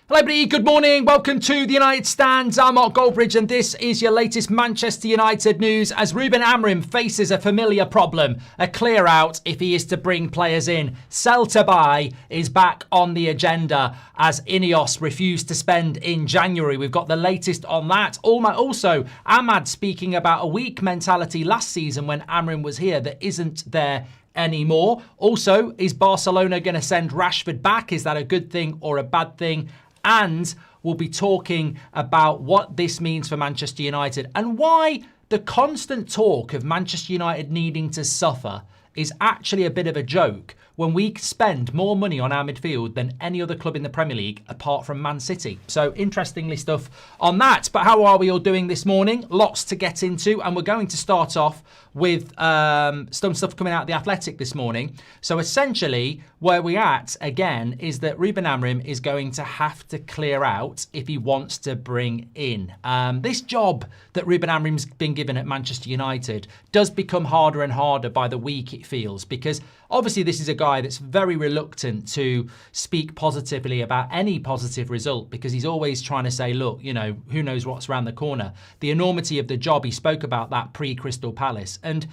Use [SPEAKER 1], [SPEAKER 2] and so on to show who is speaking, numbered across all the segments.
[SPEAKER 1] Hello everybody, good morning, welcome to the United Stands. I'm Mark Goldbridge and this is your latest Manchester United news as Ruben Amorim faces a familiar problem, a clear out if he is to bring players in. Sell to buy is back on the agenda as INEOS refused to spend in January. We've got the latest on that. Also, Ahmad speaking about a weak mentality last season when Amorim was here that isn't there anymore. Also, is Barcelona going to send Rashford back? Is that a good thing or a bad thing? And we'll be talking about what this means for Manchester United and why the constant talk of Manchester United needing to suffer is actually a bit of a joke when we spend more money on our midfield than any other club in the Premier League apart from Man City. So interestingly stuff on that. But how are we all doing this morning? Lots to get into, and we're going to start off with some stuff coming out of The Athletic this morning. So essentially where we're at again is that Ruben Amorim is going to have to clear out if he wants to bring in. This job that Ruben Amorim's been given at Manchester United does become harder and harder by the week, it feels, because obviously this is a guy that's very reluctant to speak positively about any positive result because he's always trying to say, look, you know, who knows what's around the corner. The enormity of the job, he spoke about that pre-Crystal Palace. And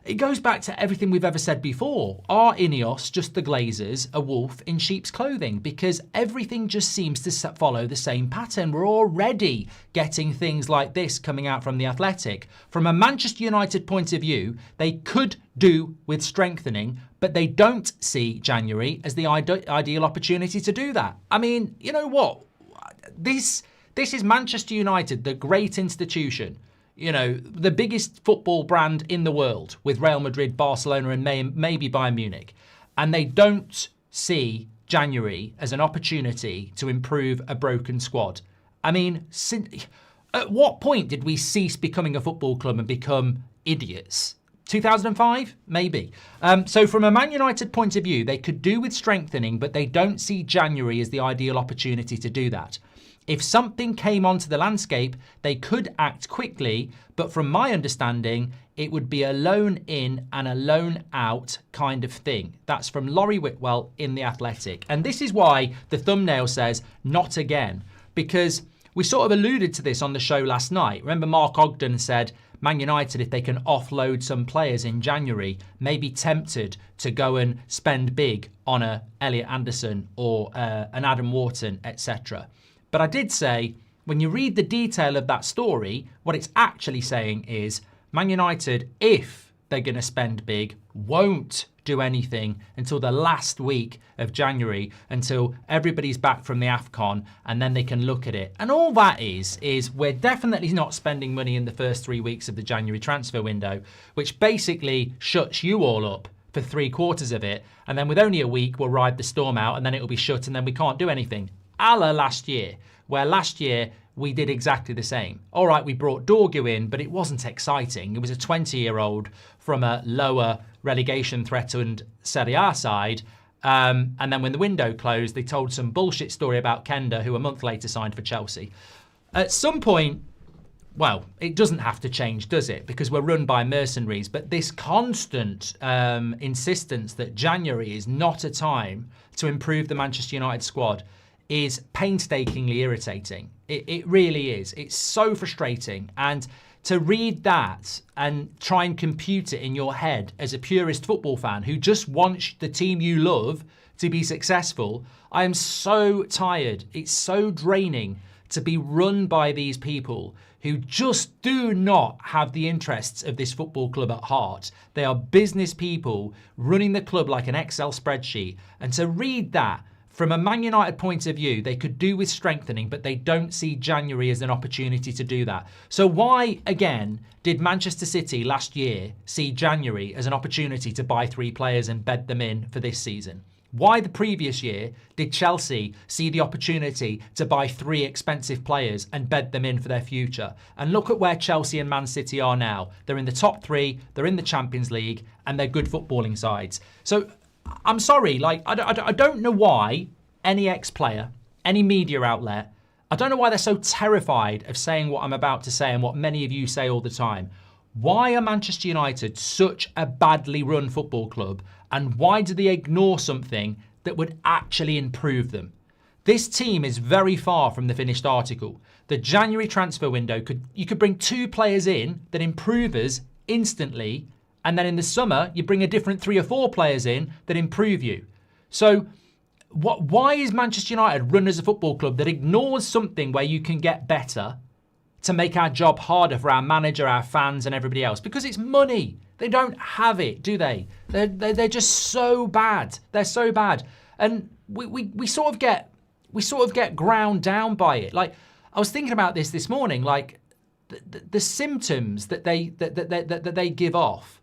[SPEAKER 1] it goes back to everything we've ever said before. Are INEOS, just the Glazers, a wolf in sheep's clothing? Because everything just seems to follow the same pattern. We're already getting things like this coming out from The Athletic. From a Manchester United point of view, they could do with strengthening, but they don't see January as the ideal opportunity to do that. I mean, you know what? This is Manchester United, the great institution. You know, the biggest football brand in the world with Real Madrid, Barcelona and maybe Bayern Munich. And they don't see January as an opportunity to improve a broken squad. I mean, at what point did we cease becoming a football club and become idiots? 2005? Maybe. So from a Man United point of view, they could do with strengthening, but they don't see January as the ideal opportunity to do that. If something came onto the landscape, they could act quickly, but from my understanding, it would be a loan in and a loan out kind of thing. That's from Laurie Whitwell in The Athletic. And this is why the thumbnail says, not again, because we sort of alluded to this on the show last night. Remember Mark Ogden said, Man United, if they can offload some players in January, may be tempted to go and spend big on a Elliot Anderson or an Adam Wharton, etc. But I did say, when you read the detail of that story, what it's actually saying is Man United, if they're going to spend big, won't do anything until the last week of January, until everybody's back from the AFCON, and then they can look at it. And all that is we're definitely not spending money in the first 3 weeks of the January transfer window, which basically shuts you all up for 3/4 of it. And then with only a week, we'll ride the storm out, and then it'll be shut, and then we can't do anything. A la last year, where last year we did exactly the same. All right, we brought Dorgu in, but it wasn't exciting. It was a 20-year-old from a lower relegation-threatened Serie A side. And then when the window closed, they told some bullshit story about Kenda, who a month later signed for Chelsea. At some point, well, it doesn't have to change, does it? Because we're run by mercenaries. But this constant insistence that January is not a time to improve the Manchester United squad is painstakingly irritating. It really is. It's so frustrating. And to read that and try and compute it in your head as a purist football fan who just wants the team you love to be successful, I am so tired. It's so draining to be run by these people who just do not have the interests of this football club at heart. They are business people running the club like an Excel spreadsheet. And to read that, from a Man United point of view, they could do with strengthening, but they don't see January as an opportunity to do that. So why, again, did Manchester City last year see January as an opportunity to buy 3 players and bed them in for this season? Why the previous year did Chelsea see the opportunity to buy 3 expensive players and bed them in for their future? And look at where Chelsea and Man City are now. They're in the top 3, they're in the Champions League, and they're good footballing sides. So I'm sorry, like, I don't know why any ex-player, any media outlet, I don't know why they're so terrified of saying what I'm about to say and what many of you say all the time. Why are Manchester United such a badly run football club, and why do they ignore something that would actually improve them? This team is very far from the finished article. The January transfer window, you could bring 2 players in that improve us instantly, and then in the summer, you bring a different 3 or 4 players in that improve you. So why is Manchester United run as a football club that ignores something where you can get better to make our job harder for our manager, our fans, and everybody else? Because it's money. They don't have it, do they? They're just so bad. They're so bad. And we sort of get ground down by it. Like, I was thinking about this morning. Like, the symptoms that they give off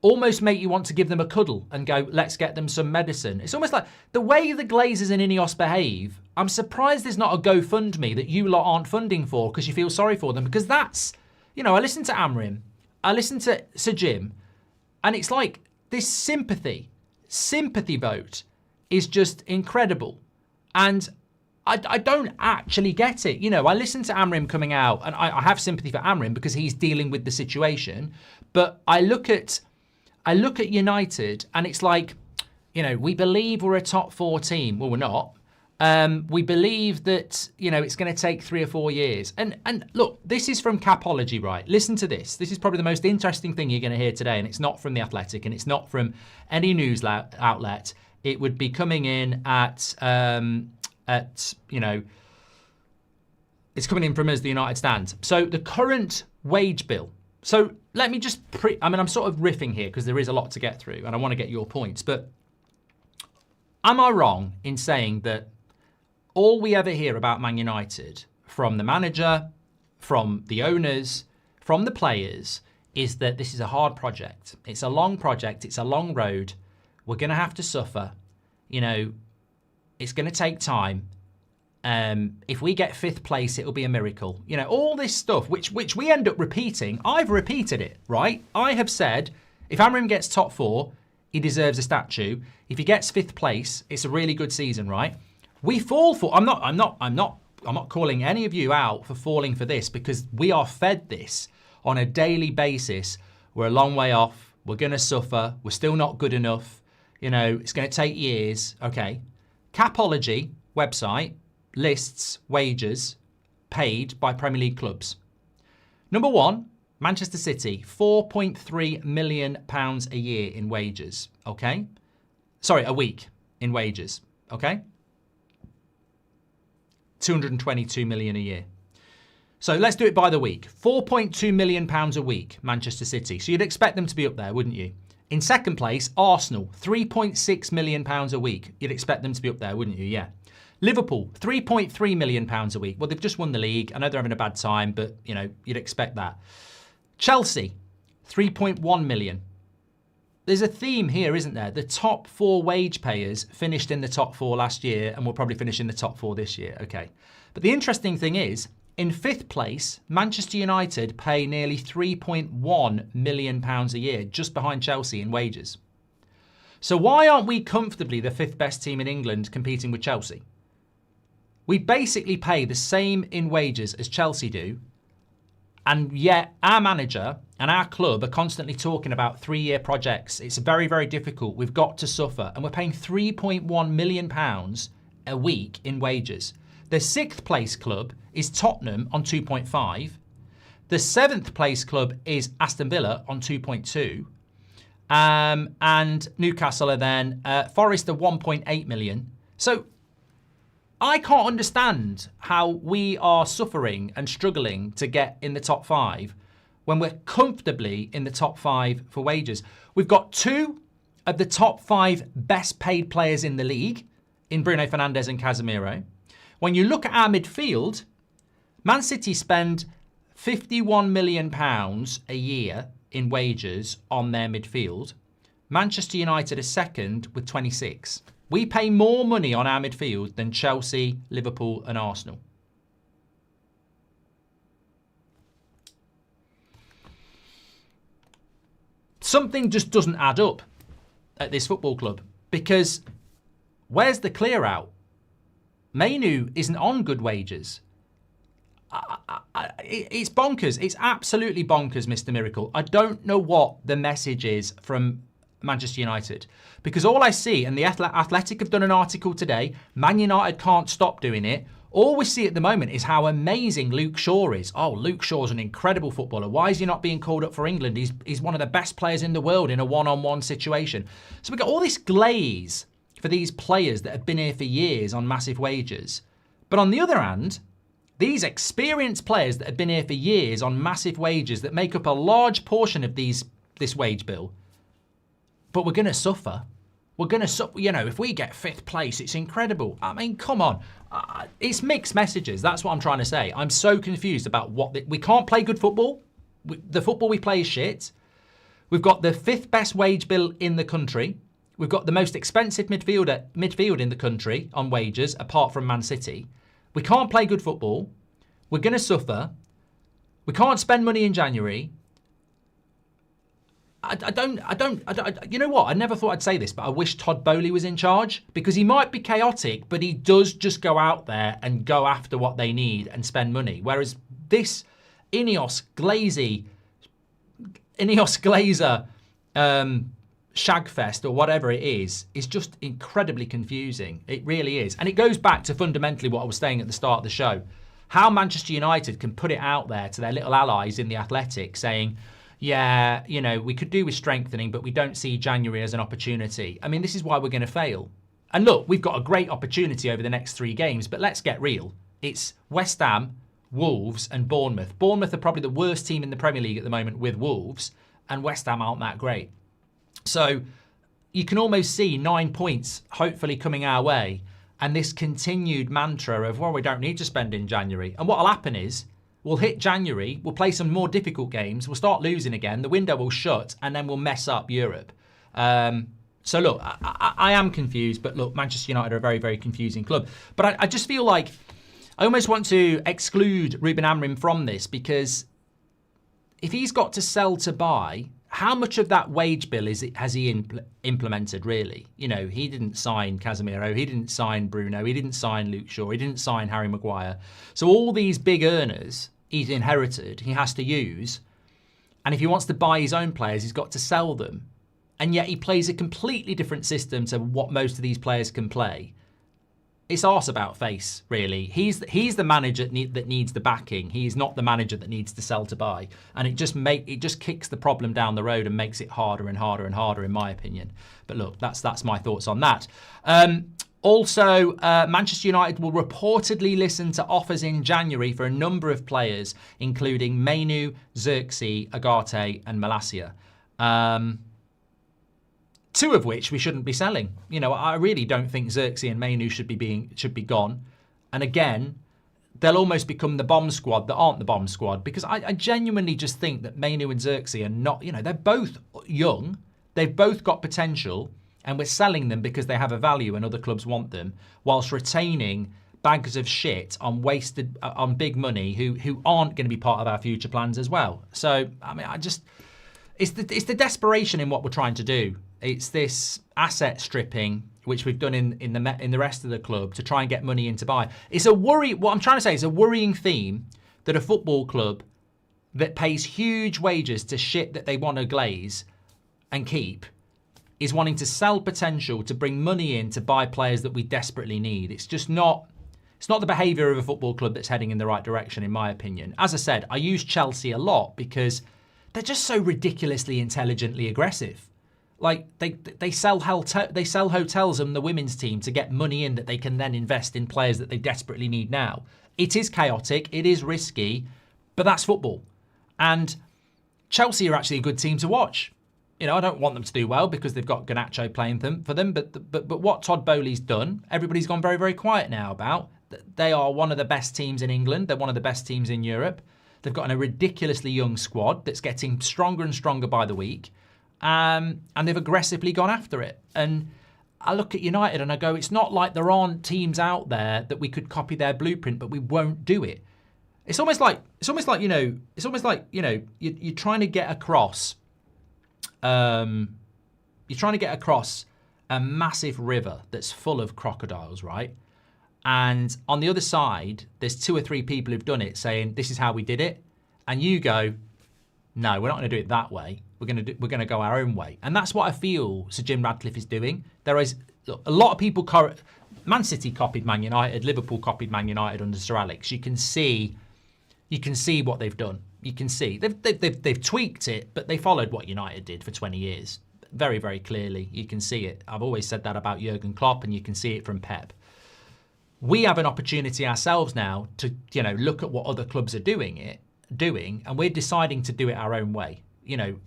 [SPEAKER 1] almost make you want to give them a cuddle and go, let's get them some medicine. It's almost like the way the Glazers and INEOS behave. I'm surprised there's not a GoFundMe that you lot aren't funding for because you feel sorry for them. Because that's, I listen to Amorim, I listen to Sir Jim, and it's like this sympathy vote is just incredible. And I don't actually get it. I listen to Amorim coming out, and I have sympathy for Amorim because he's dealing with the situation. But I look at United, and it's like, we believe we're a top 4 team. Well, we're not. We believe that, it's going to take 3 or 4 years. And look, this is from Capology, right? Listen to this. This is probably the most interesting thing you're going to hear today, and it's not from The Athletic, and it's not from any news outlet. It would be coming in at it's coming in from us, the United Stand. So the current wage bill. So let me just, I'm sort of riffing here because there is a lot to get through and I want to get your points. But am I wrong in saying that all we ever hear about Man United from the manager, from the owners, from the players is that this is a hard project. It's a long project. It's a long road. We're going to have to suffer. It's going to take time. If we get 5th place, it'll be a miracle. All this stuff, which we end up repeating. I've repeated it, right? I have said, if Amorim gets top 4, he deserves a statue. If he gets 5th place, it's a really good season, right? We fall for. I'm not calling any of you out for falling for this because we are fed this on a daily basis. We're a long way off. We're going to suffer. We're still not good enough. It's going to take years. Okay. Capology website lists wages paid by Premier League clubs. Number 1, Manchester City, £4.3 million a year in wages. Okay? Sorry, a week in wages. Okay? 222 million a year. So let's do it by the week. £4.2 million a week, Manchester City. So you'd expect them to be up there, wouldn't you? In second place, Arsenal, £3.6 million a week. You'd expect them to be up there, wouldn't you? Yeah. Liverpool, £3.3 million a week. Well, they've just won the league. I know they're having a bad time, but, you'd expect that. Chelsea, £3.1 million. There's a theme here, isn't there? The top 4 wage payers finished in the top 4 last year and will probably finish in the top 4 this year. Okay. But the interesting thing is, in 5th place, Manchester United pay nearly £3.1 million a year, just behind Chelsea in wages. So why aren't we comfortably the 5th best team in England competing with Chelsea? We basically pay the same in wages as Chelsea do, and yet our manager and our club are constantly talking about 3-year projects. It's very, very difficult. We've got to suffer. And we're paying £3.1 million a week in wages. The 6th place club is Tottenham on 2.5. The 7th place club is Aston Villa on 2.2. And Newcastle are then Forest are 1.8 million. So I can't understand how we are suffering and struggling to get in the top 5 when we're comfortably in the top 5 for wages. We've got 2 of the top 5 best paid players in the league in Bruno Fernandes and Casemiro. When you look at our midfield, Man City spend £51 million a year in wages on their midfield. Manchester United is second with 26. We pay more money on our midfield than Chelsea, Liverpool and Arsenal. Something just doesn't add up at this football club because where's the clear out? Manu isn't on good wages. It's bonkers. It's absolutely bonkers, Mr. Miracle. I don't know what the message is from Manchester United. Because all I see, and the Athletic have done an article today, Man United can't stop doing it. All we see at the moment is how amazing Luke Shaw is. Oh, Luke Shaw's an incredible footballer. Why is he not being called up for England? He's one of the best players in the world in a one-on-one situation. So we've got all this glaze for these players that have been here for years on massive wages. But on the other hand, these experienced players that have been here for years on massive wages that make up a large portion of this wage bill, but we're going to suffer. We're going to suffer. You know, if we get 5th place, it's incredible. I mean, come on. It's mixed messages. That's what I'm trying to say. I'm so confused about we can't play good football. The football we play is shit. We've got the 5th best wage bill in the country. We've got the most expensive midfield in the country on wages, apart from Man City. We can't play good football. We're going to suffer. We can't spend money in January. You know what? I never thought I'd say this, but I wish Todd Boehly was in charge, because he might be chaotic, but he does just go out there and go after what they need and spend money. Whereas this INEOS Glazer shagfest or whatever it is just incredibly confusing. It really is. And it goes back to fundamentally what I was saying at the start of the show. How Manchester United can put it out there to their little allies in the Athletic saying, yeah, you know, we could do with strengthening, but we don't see January as an opportunity. I mean, this is why we're going to fail. And look, we've got a great opportunity over the next 3 games, but let's get real. It's West Ham, Wolves and Bournemouth. Bournemouth are probably the worst team in the Premier League at the moment with Wolves, and West Ham aren't that great. So you can almost see 9 points hopefully coming our way, and this continued mantra of, well, we don't need to spend in January. And what will happen is, we'll hit January, we'll play some more difficult games, we'll start losing again, the window will shut, and then we'll mess up Europe. So look, I am confused, but look, Manchester United are a very, very confusing club. But I just feel like I almost want to exclude Ruben Amorim from this, because if he's got to sell to buy, how much of that wage bill has he implemented, really? You know, he didn't sign Casemiro, he didn't sign Bruno, he didn't sign Luke Shaw, he didn't sign Harry Maguire. So all these big earners he's inherited, he has to use. And if he wants to buy his own players, he's got to sell them. And yet he plays a completely different system to what most of these players can play. It's arse about face, really. He's the manager that needs the backing. He's not the manager that needs to sell to buy. And it just kicks the problem down the road and makes it harder and harder and harder, in my opinion. But look, that's my thoughts on that. Also, Manchester United will reportedly listen to offers in January for a number of players, including Mainu, Xerxes, Agate, and Malacia. 2 of which we shouldn't be selling. You know, I really don't think Xerxes and Mainu should be gone. And again, they'll almost become the bomb squad that aren't the bomb squad, because I genuinely just think that Mainu and Xerxes are not, you know, they're both young, they've both got potential, and we're selling them because they have a value and other clubs want them, whilst retaining bags of shit on big money who aren't going to be part of our future plans as well. So, I mean, it's the desperation in what we're trying to do. It's this asset stripping, which we've done in the rest of the club to try and get money in to buy. It's a worry. What I'm trying to say is a worrying theme that a football club that pays huge wages to shit that they want to glaze and keep is wanting to sell potential to bring money in to buy players that we desperately need. It's just not. It's not the behaviour of a football club that's heading in the right direction, in my opinion. As I said, I use Chelsea a lot because they're just so ridiculously intelligently aggressive. Like they sell hotels and the women's team to get money in that they can then invest in players that they desperately need now. It is chaotic, it is risky, but that's football. And Chelsea are actually a good team to watch. You know, I don't want them to do well because they've got Garnacho playing for them. But what Todd Boehly's done, everybody's gone very, very quiet now about. They are one of the best teams in England. They're one of the best teams in Europe. They've got a ridiculously young squad that's getting stronger and stronger by the week. And they've aggressively gone after it. And I look at United and I go, it's not like there aren't teams out there that we could copy their blueprint, but we won't do it. It's almost like you're trying to get across. You're trying to get across a massive river that's full of crocodiles, right? And on the other side, there's 2 or 3 people who've done it saying, this is how we did it. And you go, no, we're not going to do it that way. We're going to go our own way. And that's what I feel Sir Jim Ratcliffe is doing. There is a lot of people... Man City copied Man United. Liverpool copied Man United under Sir Alex. You can see what they've done. You can see. They've tweaked it, but they followed what United did for 20 years. Very, very clearly. You can see it. I've always said that about Jurgen Klopp, and you can see it from Pep. We have an opportunity ourselves now to, look at what other clubs are doing, and we're deciding to do it our own way.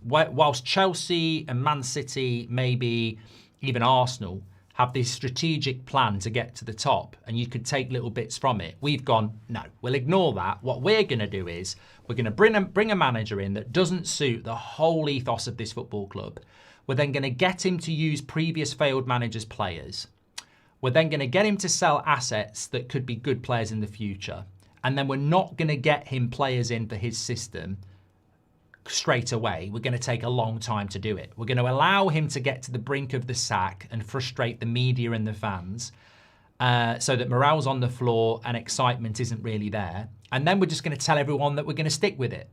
[SPEAKER 1] Whilst Chelsea and Man City, maybe even Arsenal, have this strategic plan to get to the top, and you could take little bits from it, we've gone, no, we'll ignore that. What we're going to do is we're going to bring a manager in that doesn't suit the whole ethos of this football club. We're then going to get him to use previous failed managers' players. We're then going to get him to sell assets that could be good players in the future. And then we're not going to get him players in for his system straight away. We're going to take a long time to do it. We're going to allow him to get to the brink of the sack and frustrate the media and the fans so that morale's on the floor and excitement isn't really there. And then we're just going to tell everyone that we're going to stick with it.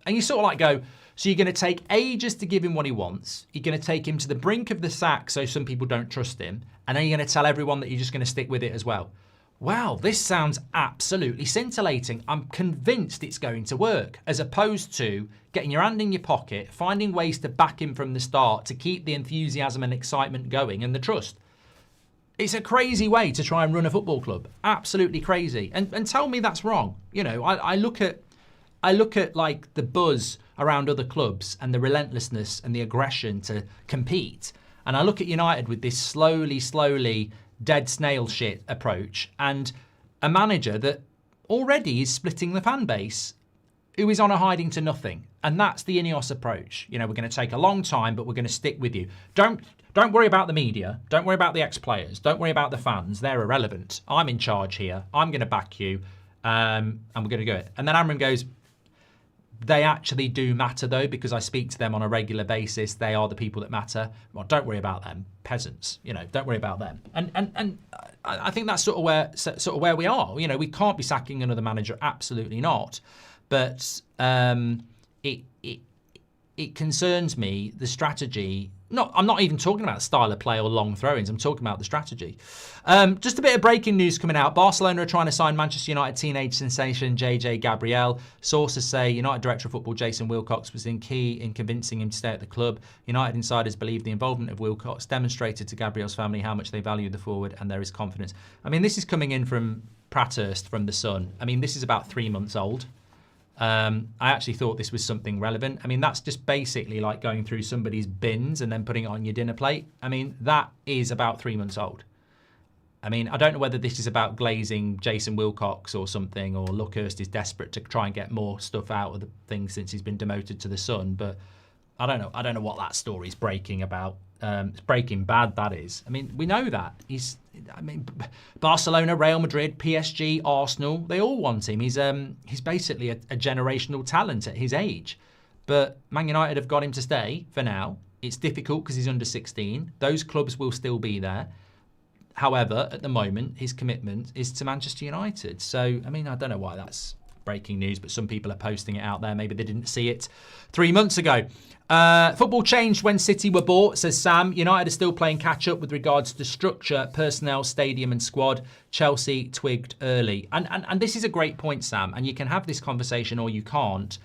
[SPEAKER 1] And you sort of like go, so you're going to take ages to give him what he wants. You're going to take him to the brink of the sack so some people don't trust him. And then you're going to tell everyone that you're just going to stick with it as well. Wow, this sounds absolutely scintillating. I'm convinced it's going to work, as opposed to getting your hand in your pocket, finding ways to back him from the start to keep the enthusiasm and excitement going and the trust. It's a crazy way to try and run a football club. Absolutely crazy. And tell me that's wrong. I look at like the buzz around other clubs and the relentlessness and the aggression to compete. And I look at United with this slowly dead snail shit approach, and a manager that already is splitting the fan base, who is on a hiding to nothing. And that's the INEOS approach. We're going to take a long time, but we're going to stick with you. Don't worry about the media. Don't worry about the ex-players. Don't worry about the fans. They're irrelevant. I'm in charge here. I'm going to back you, and we're going to do it. And then Amorim goes, they actually do matter, though, because I speak to them on a regular basis. They are the people that matter. Well, don't worry about them, peasants. Don't worry about them. And I think that's sort of where we are. We can't be sacking another manager. Absolutely not. But it concerns me, the strategy. I'm not even talking about style of play or long throw-ins. I'm talking about the strategy. Just a bit of breaking news coming out. Barcelona are trying to sign Manchester United teenage sensation JJ Gabriel. Sources say United Director of Football Jason Wilcox was key in convincing him to stay at the club. United insiders believe the involvement of Wilcox demonstrated to Gabriel's family how much they value the forward, and there is confidence. This is coming in from Prathurst from The Sun. This is about 3 months old. I actually thought this was something relevant. That's just basically like going through somebody's bins and then putting it on your dinner plate. That is about 3 months old. I don't know whether this is about glazing Jason Wilcox or something, or Luckhurst is desperate to try and get more stuff out of the thing since he's been demoted to The Sun, but I don't know what that story's breaking about. It's Breaking Bad, that is. We know that. Barcelona, Real Madrid, PSG, Arsenal, they all want him. He's basically a generational talent at his age. But Man United have got him to stay for now. It's difficult because he's under 16. Those clubs will still be there. However, at the moment, his commitment is to Manchester United. So, I don't know why that's breaking news, but some people are posting it out there. Maybe they didn't see it 3 months ago. Football changed when City were bought, says Sam. United are still playing catch up with regards to structure, personnel, stadium and squad. Chelsea twigged early. And this is a great point, Sam, and you can have this conversation or you can't.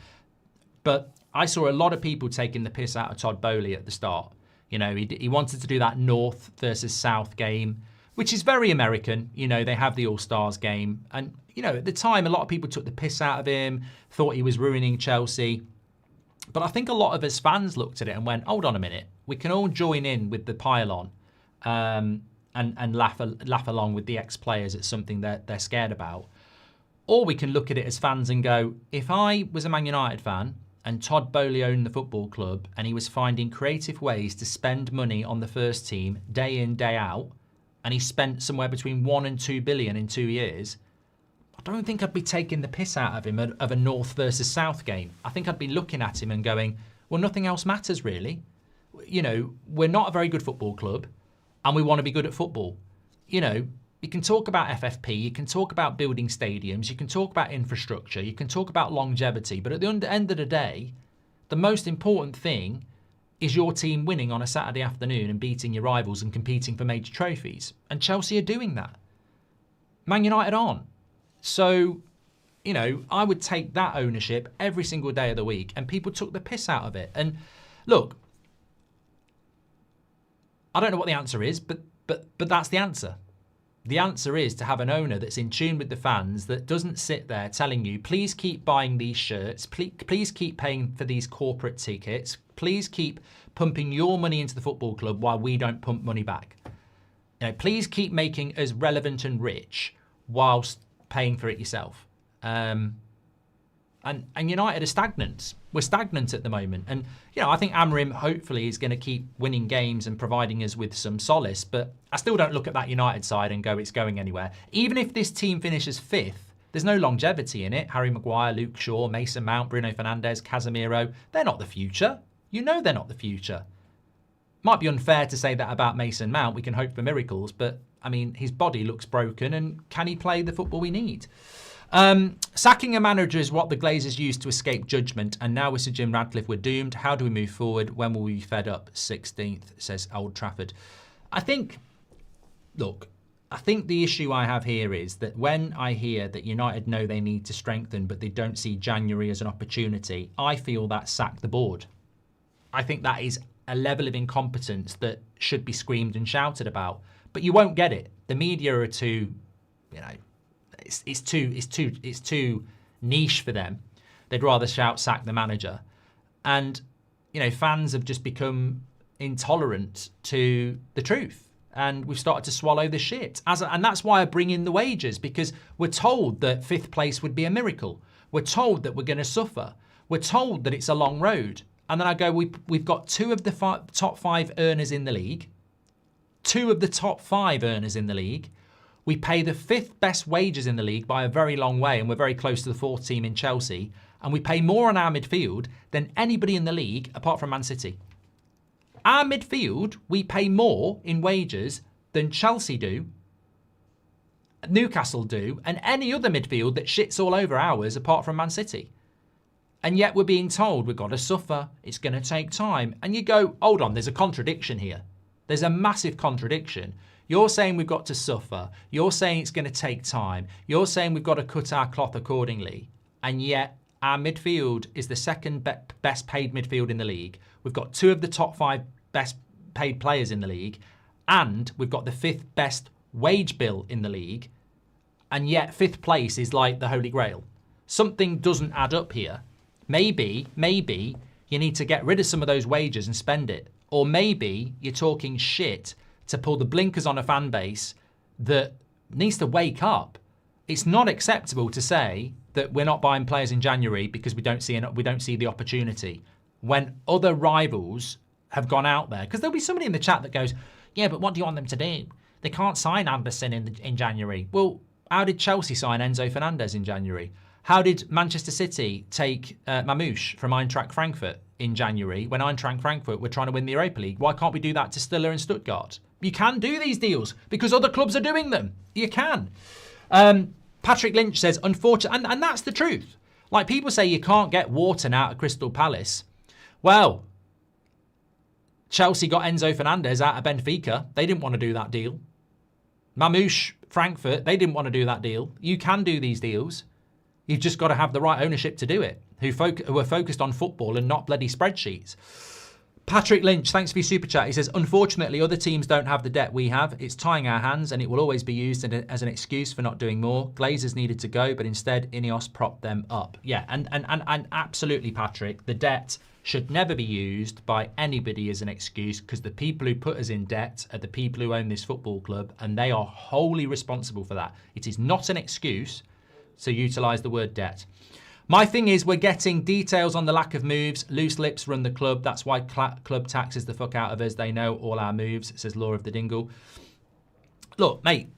[SPEAKER 1] But I saw a lot of people taking the piss out of Todd Boehly at the start. He wanted to do that North versus South game, which is very American. They have the All-Stars game. And, at the time, a lot of people took the piss out of him, thought he was ruining Chelsea. But I think a lot of us fans looked at it and went, hold on a minute. We can all join in with the pile-on and laugh along with the ex-players at something that they're scared about. Or we can look at it as fans and go, if I was a Man United fan and Todd Boehly owned the football club and he was finding creative ways to spend money on the first team day in, day out, and he spent somewhere between 1 and 2 billion in 2 years, I don't think I'd be taking the piss out of him of a North versus South game. I think I'd be looking at him and going, well, nothing else matters really. We're not a very good football club and we want to be good at football. You can talk about FFP, you can talk about building stadiums, you can talk about infrastructure, you can talk about longevity, but at the end of the day, The most important thing is your team winning on a Saturday afternoon and beating your rivals and competing for major trophies. And Chelsea are doing that. Man United aren't. So, you know, I would take that ownership every single day of the week, and people took the piss out of it. And look, I don't know what the answer is, but that's the answer. The answer is to have an owner that's in tune with the fans, that doesn't sit there telling you, please keep buying these shirts, please keep paying for these corporate tickets, please keep pumping your money into the football club while we don't pump money back. You know, please keep making us relevant and rich whilst paying for it yourself. And United are stagnant. We're stagnant at the moment. And, you know, I think Amorim hopefully is going to keep winning games and providing us with some solace. But I still don't look at that United side and go, it's going anywhere. Even if this team finishes 5th, there's no longevity in it. Harry Maguire, Luke Shaw, Mason Mount, Bruno Fernandes, Casemiro. They're not the future. You know they're not the future. Might be unfair to say that about Mason Mount. We can hope for miracles. But, I mean, his body looks broken. And can he play the football we need? Sacking a manager is what the Glazers used to escape judgment, and now with Sir Jim Radcliffe we're doomed. How do we move forward? When will we be fed up? 16th, says Old Trafford. I think the issue I have here is that when I hear that United know they need to strengthen but they don't see January as an opportunity, I feel that sack the board. I think that is a level of incompetence that should be screamed and shouted about, but you won't get it. The media are too, you know, it's too niche for them. They'd rather shout sack the manager. And, you know, fans have just become intolerant to the truth. And we've started to swallow the shit. And that's why I bring in the wages, because we're told that 5th place would be a miracle. We're told that we're going to suffer. We're told that it's a long road. And then I go, we've got 2 of the top 5 earners in the league. 2 of the top 5 earners in the league. We pay the 5th best wages in the league by a very long way, and we're very close to the 4th team in Chelsea. And we pay more on our midfield than anybody in the league apart from Man City. Our midfield, we pay more in wages than Chelsea do, Newcastle do, and any other midfield that shits all over ours apart from Man City. And yet we're being told we've got to suffer, it's going to take time. And you go, hold on, there's a contradiction here. There's a massive contradiction. You're saying we've got to suffer. You're saying it's going to take time. You're saying we've got to cut our cloth accordingly. And yet our midfield is the second best paid midfield in the league. We've got 2 of the top 5 best paid players in the league. And we've got the 5th best wage bill in the league. And yet 5th place is like the Holy Grail. Something doesn't add up here. Maybe you need to get rid of some of those wages and spend it. Or maybe you're talking shit to pull the blinkers on a fan base that needs to wake up. It's not acceptable to say that we're not buying players in January because we don't see the opportunity when other rivals have gone out there. Because there'll be somebody in the chat that goes, yeah, but what do you want them to do? They can't sign Anderson in January. Well, how did Chelsea sign Enzo Fernandez in January? How did Manchester City take Mamouche from Eintracht Frankfurt in January when Eintracht Frankfurt were trying to win the Europa League? Why can't we do that to Stiller and Stuttgart? You can do these deals because other clubs are doing them. You can. Patrick Lynch says, unfortunately, and that's the truth. Like people say you can't get Wharton out of Crystal Palace. Well, Chelsea got Enzo Fernandez out of Benfica. They didn't want to do that deal. Mamouche, Frankfurt, they didn't want to do that deal. You can do these deals. You've just got to have the right ownership to do it, who are focused on football and not bloody spreadsheets. Patrick Lynch, thanks for your super chat. He says, unfortunately, other teams don't have the debt we have. It's tying our hands and it will always be used as an excuse for not doing more. Glazers needed to go, but instead INEOS propped them up. Yeah, and absolutely, Patrick, the debt should never be used by anybody as an excuse because the people who put us in debt are the people who own this football club and they are wholly responsible for that. It is not an excuse to utilise the word debt. My thing is we're getting details on the lack of moves. Loose lips run the club. That's why club taxes the fuck out of us. They know all our moves, says Law of the Dingle. Look, mate,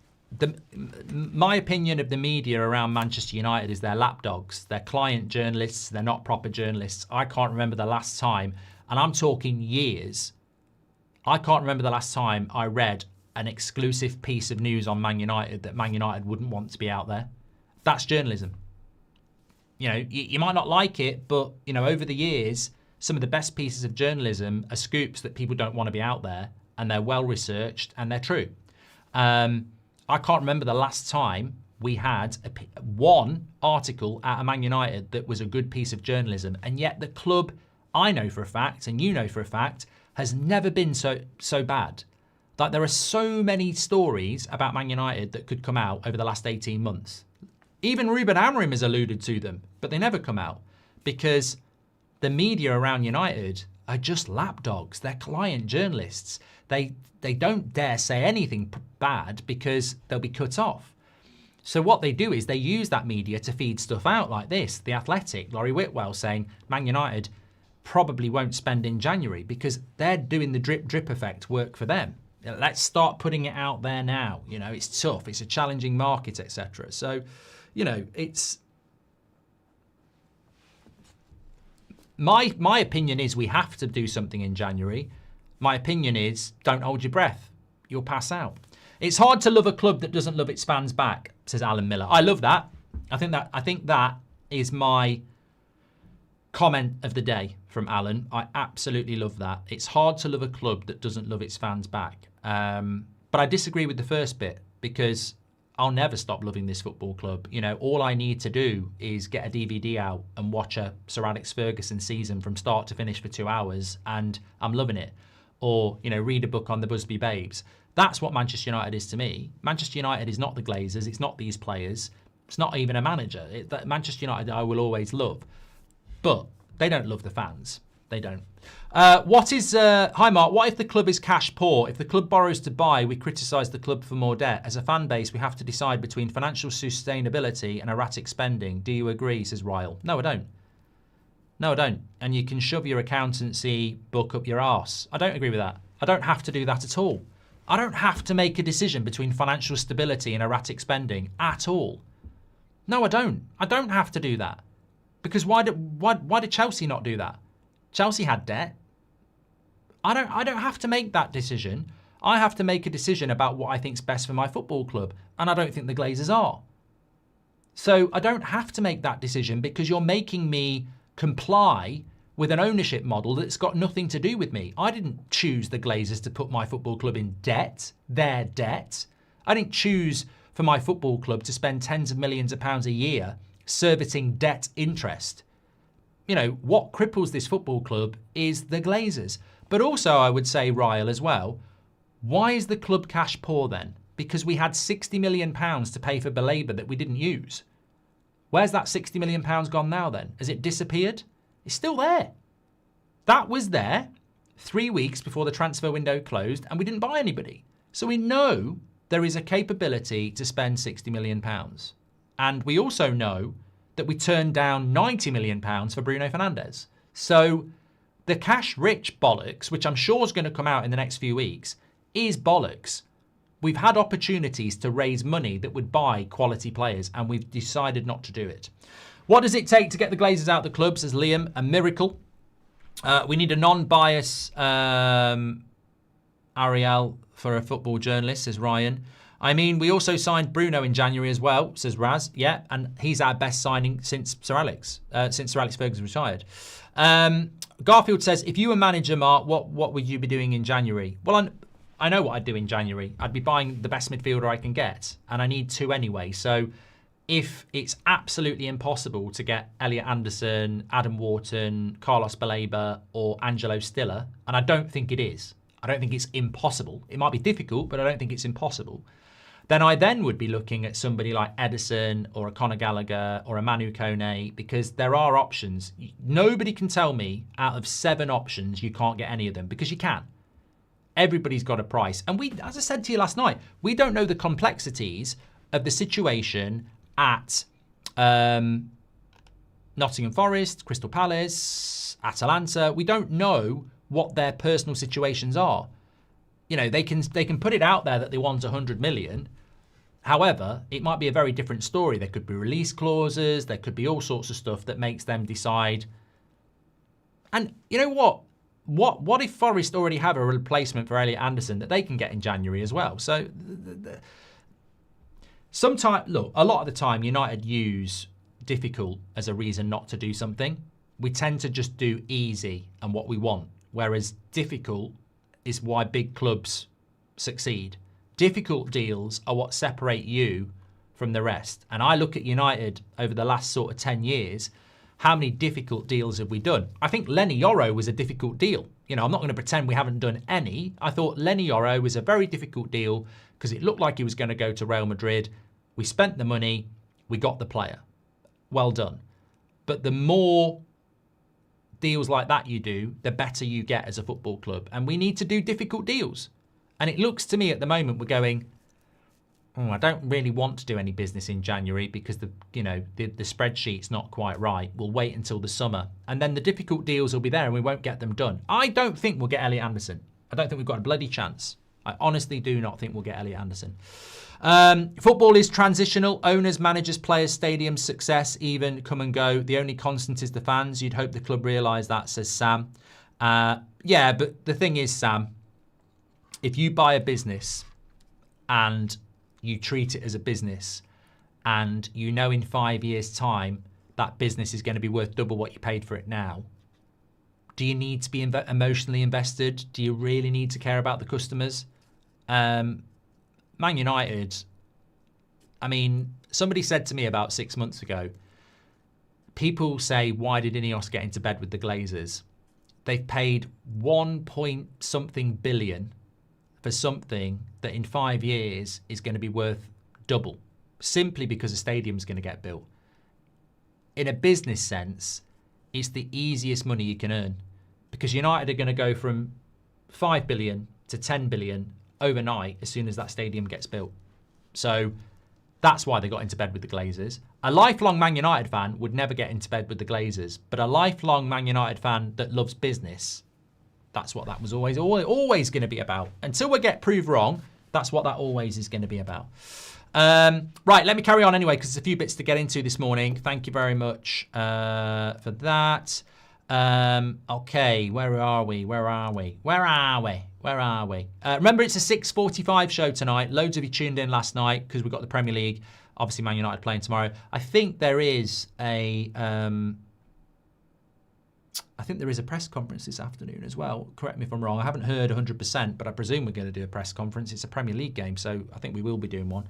[SPEAKER 1] my opinion of the media around Manchester United is they're lapdogs. They're client journalists. They're not proper journalists. I can't remember the last time, and I'm talking years, I can't remember the last time I read an exclusive piece of news on Man United that Man United wouldn't want to be out there. That's journalism. You know, you might not like it, but, you know, over the years, some of the best pieces of journalism are scoops that people don't want to be out there, and they're well researched and they're true. I can't remember the last time we had one article out of Man United that was a good piece of journalism, and yet the club, I know for a fact, and you know for a fact, has never been so bad. Like, there are so many stories about Man United that could come out over the last 18 months. Even Ruben Amorim has alluded to them, but they never come out because the media around United are just lapdogs. They're client journalists. They don't dare say anything bad because they'll be cut off. So what they do is they use that media to feed stuff out like this. The Athletic, Laurie Whitwell saying Man United probably won't spend in January because they're doing the drip effect work for them. Let's start putting it out there now. You know, it's tough. It's a challenging market, etc. So, you know, it's... My opinion is we have to do something in January. My opinion is don't hold your breath. You'll pass out. It's hard to love a club that doesn't love its fans back, says Alan Miller. I love that. I think that is my comment of the day from Alan. I absolutely love that. It's hard to love a club that doesn't love its fans back. But I disagree with the first bit because I'll never stop loving this football club. You know, all I need to do is get a DVD out and watch a Sir Alex Ferguson season from start to finish for 2 hours and I'm loving it. Or, you know, read a book on the Busby Babes. That's what Manchester United is to me. Manchester United is not the Glazers. It's not these players. It's not even a manager. Manchester United I will always love. But they don't love the fans. They don't. Hi Mark, what if the club is cash poor? If the club borrows to buy, we criticise the club for more debt. As a fan base, we have to decide between financial sustainability and erratic spending. Do you agree, says Ryle? No, I don't. No, I don't. And you can shove your accountancy book up your arse. I don't agree with that. I don't have to do that at all. I don't have to make a decision between financial stability and erratic spending at all. No, I don't. I don't have to do that. Because why did Chelsea not do that? Chelsea had debt. I don't have to make that decision. I have to make a decision about what I think's best for my football club, and I don't think the Glazers are. So I don't have to make that decision because you're making me comply with an ownership model that's got nothing to do with me. I didn't choose the Glazers to put my football club in debt, their debt. I didn't choose for my football club to spend tens of millions of pounds a year servicing debt interest. You know, what cripples this football club is the Glazers. But also, I would say, Ryle, as well, why is the club cash poor then? Because we had £60 million to pay for Belabor that we didn't use. Where's that £60 million gone now then? Has it disappeared? It's still there. That was there 3 weeks before the transfer window closed and we didn't buy anybody. So we know there is a capability to spend £60 million. And we also know that we turned down £90 million for Bruno Fernandes. So the cash-rich bollocks, which I'm sure is going to come out in the next few weeks, is bollocks. We've had opportunities to raise money that would buy quality players, and we've decided not to do it. What does it take to get the Glazers out of the club, says Liam? A miracle. We need a non-bias Ariel for a football journalist, says Ryan. I mean, we also signed Bruno in January as well, says Raz. Yeah, and he's our best signing since Sir Alex Ferguson retired. Garfield says, if you were manager, Mark, what would you be doing in January? Well, I know what I'd do in January. I'd be buying the best midfielder I can get, and I need two anyway. So if it's absolutely impossible to get Elliot Anderson, Adam Wharton, Carlos Baleba, or Angelo Stiller, and I don't think it is. I don't think it's impossible. It might be difficult, but I don't think it's impossible. Then I would be looking at somebody like Edison or a Conor Gallagher or a Manu Kone, because there are options. Nobody can tell me out of 7 options you can't get any of them, because you can. Everybody's got a price. And we, as I said to you last night, we don't know the complexities of the situation at Nottingham Forest, Crystal Palace, Atalanta. We don't know what their personal situations are. You know, they can put it out there that they want 100 million. However, it might be a very different story. There could be release clauses. There could be all sorts of stuff that makes them decide. And you know what? What if Forest already have a replacement for Elliot Anderson that they can get in January as well? So sometimes, look, a lot of the time United use difficult as a reason not to do something. we tend to just do easy and what we want, whereas difficult is why big clubs succeed. Difficult deals are what separate you from the rest. And I look at United over the last sort of 10 years, how many difficult deals have we done? I think Lenny Yoro was a difficult deal. You know, I'm not going to pretend we haven't done any. I thought Lenny Yoro was a very difficult deal because it looked like he was going to go to Real Madrid. We spent the money, we got the player. Well done. But the more deals like that you do, the better you get as a football club. And we need to do difficult deals. And it looks to me at the moment we're going, oh, I don't really want to do any business in January because the spreadsheet's not quite right. We'll wait until the summer. And then the difficult deals will be there and we won't get them done. I don't think we'll get Elliot Anderson. I don't think we've got a bloody chance. I honestly do not think we'll get Elliot Anderson. Football is transitional. Owners, managers, players, stadiums, success, even come and go. The only constant is the fans. You'd hope the club realise that, says Sam. Yeah, but the thing is, Sam, if you buy a business and you treat it as a business and you know in 5 years' time that business is going to be worth double what you paid for it now, do you need to be emotionally invested? Do you really need to care about the customers? Man United, I mean, somebody said to me about 6 months ago, people say, why did INEOS get into bed with the Glazers? They've paid 1 point something billion for something that in 5 years is going to be worth double, simply because a stadium's going to get built. In a business sense, it's the easiest money you can earn because United are going to go from 5 billion to 10 billion overnight as soon as that stadium gets built. So that's why they got into bed with the Glazers. A lifelong Man United fan would never get into bed with the Glazers, but a lifelong Man United fan that loves business, that's what that was always going to be about. Until we get proved wrong, that's what that always is going to be about. Right, let me carry on anyway, because there's a few bits to get into this morning. Thank you very much for that. Okay, where are we? Remember, it's a 6:45 show tonight. Loads of you tuned in last night because we've got the Premier League. Obviously, Man United playing tomorrow. I think there is a press conference this afternoon as well. Correct me if I'm wrong. I haven't heard 100%, but I presume we're going to do a press conference. It's a Premier League game, so I think we will be doing one.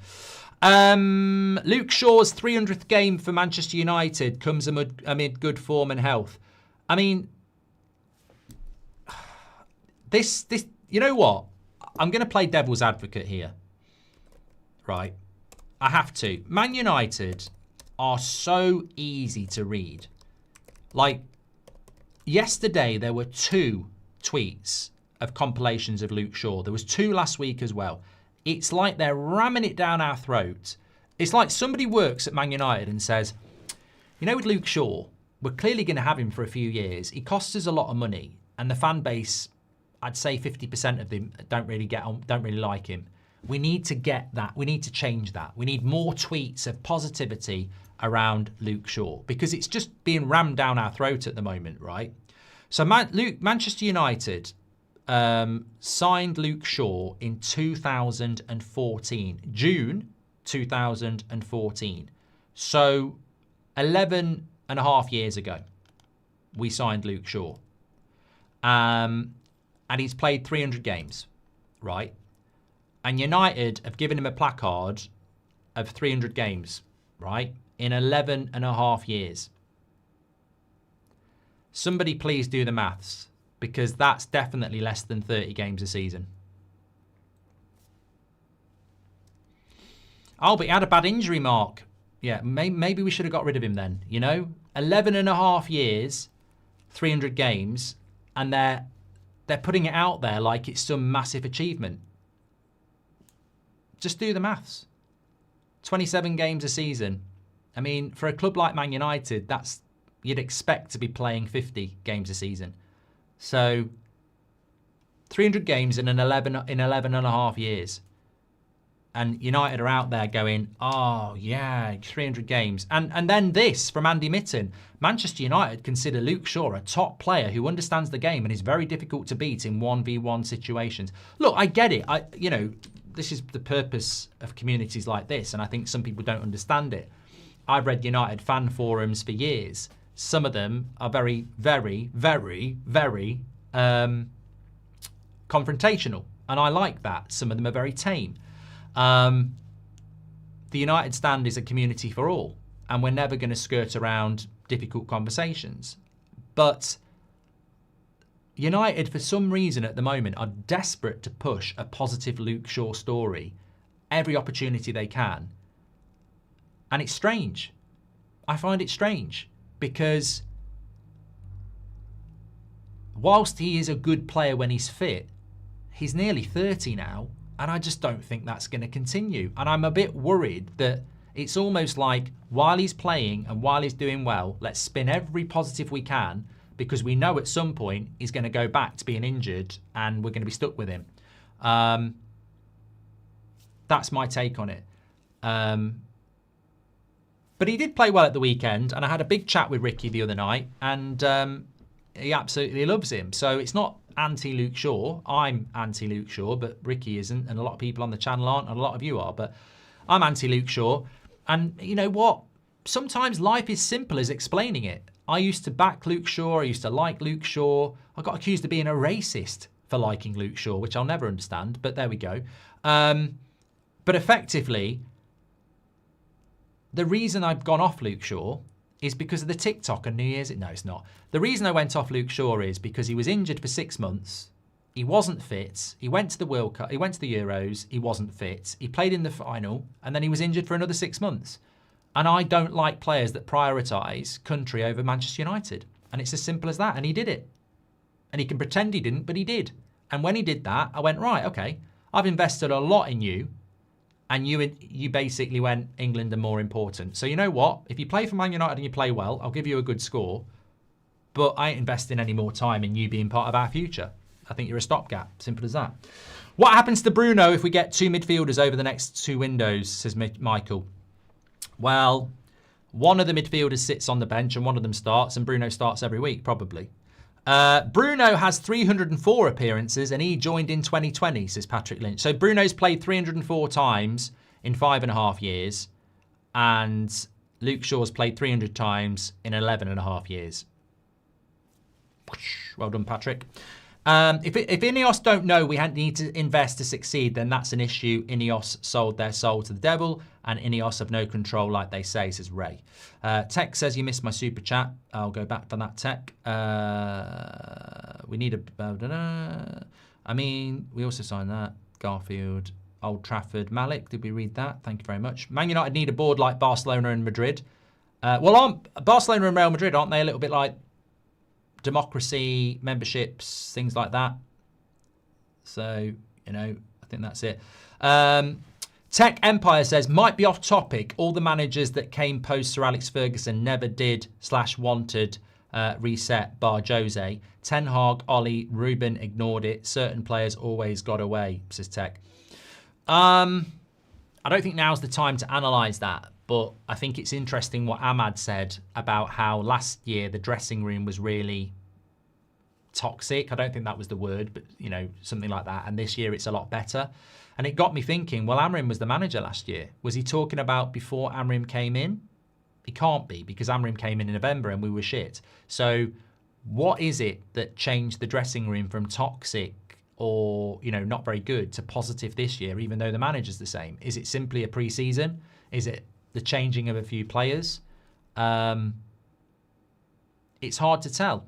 [SPEAKER 1] Luke Shaw's 300th game for Manchester United comes amid good form and health. I mean, this, you know what? I'm going to play devil's advocate here, right? I have to. Man United are so easy to read. Like, yesterday there were 2 tweets of compilations of Luke Shaw. There was 2 last week as well. It's like they're ramming it down our throat. It's like somebody works at Man United and says, you know, with Luke Shaw, we're clearly going to have him for a few years. He costs us a lot of money, and the fan base, I'd say 50% of them don't really like him. We need to get that. We need to change that. We need more tweets of positivity around Luke Shaw because it's just being rammed down our throat at the moment, right? So Manchester United signed Luke Shaw in 2014, June 2014. So 11 and a half years ago, we signed Luke Shaw. And he's played 300 games, right? And United have given him a placard of 300 games, right? In 11 and a half years. Somebody please do the maths, because that's definitely less than 30 games a season. Oh, but he had a bad injury, Mark. Yeah, maybe we should have got rid of him then, you know? 11 and a half years, 300 games, and they're putting it out there like it's some massive achievement. Just do the maths. 27 games a season. I mean, for a club like Man United, you'd expect to be playing 50 games a season. So 300 games in 11 and a half years. And United are out there going, oh, yeah, 300 games. And then this from Andy Mitten. Manchester United consider Luke Shaw a top player who understands the game and is very difficult to beat in 1v1 situations. Look, I get it. This is the purpose of communities like this, and I think some people don't understand it. I've read United fan forums for years, some of them are very, very, very, very confrontational. And I like that. Some of them are very tame. The United Stand is a community for all. And we're never going to skirt around difficult conversations. But United, for some reason at the moment, are desperate to push a positive Luke Shaw story every opportunity they can. And it's strange. I find it strange because whilst he is a good player when he's fit, he's nearly 30 now, and I just don't think that's going to continue. And I'm a bit worried that it's almost like while he's playing and while he's doing well, let's spin every positive we can, because we know at some point he's going to go back to being injured and we're going to be stuck with him. That's my take on it. But he did play well at the weekend, and I had a big chat with Ricky the other night, and he absolutely loves him. So it's not anti-Luke Shaw. I'm anti-Luke Shaw, but Ricky isn't, and a lot of people on the channel aren't, and a lot of you are, but I'm anti-Luke Shaw. And you know what? Sometimes life is simple as explaining it. I used to back Luke Shaw. I used to like Luke Shaw. I got accused of being a racist for liking Luke Shaw, which I'll never understand, but there we go. But effectively, the reason I've gone off Luke Shaw is because of the TikTok and New Year's. No, it's not. The reason I went off Luke Shaw is because he was injured for 6 months. He wasn't fit. He went to the World Cup. He went to the Euros. He wasn't fit. He played in the final, and then he was injured for another 6 months. And I don't like players that prioritise country over Manchester United. And it's as simple as that. And he did it. And he can pretend he didn't, but he did. And when he did that, I went, right, okay, I've invested a lot in you. And you basically went, England are more important. So you know what? If you play for Man United and you play well, I'll give you a good score. But I ain't investing any more time in you being part of our future. I think you're a stopgap. Simple as that. What happens to Bruno if we get 2 midfielders over the next 2 windows, says Michael. Well, one of the midfielders sits on the bench and one of them starts, and Bruno starts every week, probably. Bruno has 304 appearances and he joined in 2020, says Patrick Lynch. So Bruno's played 304 times in 5.5 years, and Luke Shaw's played 300 times in 11.5 years. Well done, Patrick. If INEOS don't know we need to invest to succeed, then that's an issue. INEOS sold their soul to the devil, and INEOS have no control, like they say, says Ray. Tech says you missed my super chat. I'll go back for that, Tech. We need a... I mean, we also signed that. Garfield, Old Trafford, Malik. Did we read that? Thank you very much. Man United need a board like Barcelona and Madrid. Well, aren't Barcelona and Real Madrid, aren't they a little bit like democracy, memberships, things like that? So, you know, I think that's it. Tech Empire says, might be off topic. All the managers that came post Sir Alex Ferguson never did / wanted reset, bar Jose. Ten Hag, Ollie, Ruben ignored it. Certain players always got away, says Tech. I don't think now's the time to analyse that, but I think it's interesting what Ahmad said about how last year the dressing room was really toxic. I don't think that was the word, but, you know, something like that. And this year it's a lot better. And it got me thinking, well, Amorim was the manager last year. Was he talking about before Amorim came in? He can't be, because Amorim came in November and we were shit. So what is it that changed the dressing room from toxic or, you know, not very good to positive this year, even though the manager's the same? Is it simply a pre-season? Is it the changing of a few players? It's hard to tell.